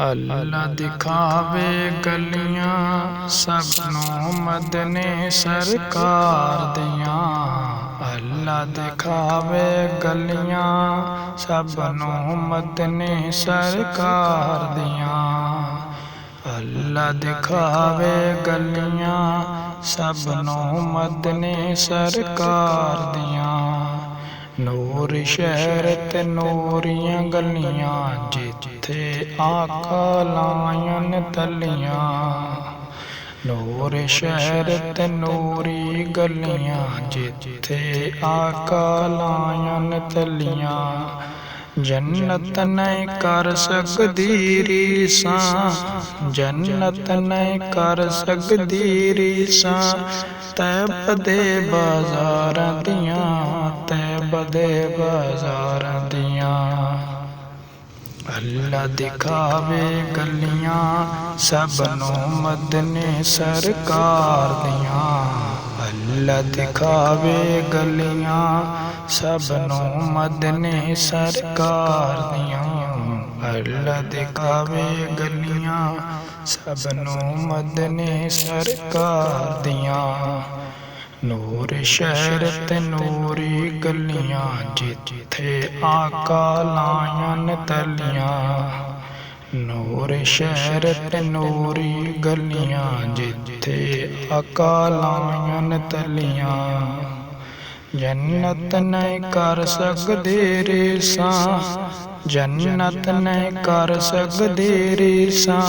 ਅੱਲਾ ਦਿਖਾਵੇ ਗਲੀਆਂ ਸਭ ਨੂੰ ਮਦਨੇ ਸਰਕਾਰ ਦੀਆਂ। ਅੱਲਾ ਦਿਖਾਵੇ ਗਲੀਆਂ ਸਭ ਨੂੰ ਮਦਨੇ ਸਰਕਾਰ ਦੀਆਂ। ਅੱਲਾ ਦਿਖਾਵੇ ਗਲੀਆਂ ਸਭ ਨੂੰ ਮਦਨੇ ਸਰਕਾਰ ਦੀਆਂ। ਨੂਰ ਸ਼ਹਿਰ ਤੇ ਨੂਰੀਆਂ ਗਲੀਆਂ ਜਿੱਥੇ ਆਕਾ ਲਾਇਨ ਤਲੀਆਂ। ਨੂਰ ਸ਼ਹਿਰ ਤੇ ਨੂਰੀ ਗਲੀਆਂ ਜਿੱਥੇ ਆਕਾ ਲਾਇਨ ਤਲੀਆਂ। ਜੰਨਤ ਨਹੀਂ ਕਰ ਸਕਦੀ ਰੀਸਾਂ, ਜੰਨਤ ਨਹੀਂ ਕਰ ਸਕਦੀ ਰੀਸਾਂ ਤੈਬ ਦੇ ਬਾਜ਼ਾਰਾਂ ਦੀਆਂ, ਤੈਬ ਦੇ ਬਾਜ਼ਾਰਾਂ ਦੀਆਂ। ਅੱਲਾ ਦਿਖਾਵੇ ਗਲੀਆਂ ਸਭ ਨੂੰ ਮਦਨੇ ਸਰਕਾਰ ਦੀਆਂ। ਅੱਲਾ ਦਿਖਾਵੇ ਗਲੀਆਂ ਸਭ ਨੂੰ ਮਦਨੇ ਸਰਕਾਰ ਦੀਆਂ। ਅੱਲਾ ਦਿਖਾਵੇ ਗਲੀਆਂ ਸਭ ਨੂੰ ਮਦਨੇ ਸਰਕਾਰ ਦੀਆਂ। ਨੂਰ ਸ਼ਹਿਰ ਤੇ ਨੂਰੀ ਗਲੀਆਂ ਜਿੱਥੇ ਆਕਾ ਲਾਇਨ ਤਲੀਆਂ। ਨੂਰ ਸ਼ਹਿਰ ਤੇ ਨੂਰੀ ਗਲੀਆਂ ਜਿੱਥੇ ਆਕਾ ਲਾਇਨ ਤਲੀਆਂ। ਜੰਨਤ ਨਹੀਂ ਕਰ ਸਕਦੀ ਰੀਸਾਂ, ਜੰਨਤ ਨਹੀਂ ਕਰ ਸਕਦੀ ਰੀਸਾਂ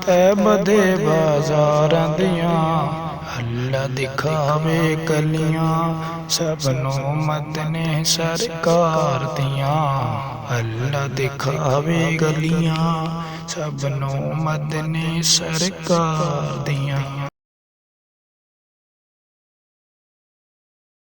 ਤੈਬ ਦੇ ਬਾਜ਼ਾਰਾਂ ਦੀਆਂ। ਅੱਲਾ ਦਿਖਾਵੇ ਗਲੀਆਂ ਸਭ ਨੂੰ ਮਦਨੇ ਸਰਕਾਰ ਦੀਆਂ। ਅੱਲਾ ਦਿਖਾਵੇ ਗਲੀਆਂ ਸਭ ਨੂੰ ਮਦਨੇ ਸਰਕਾਰ ਦੀਆਂ।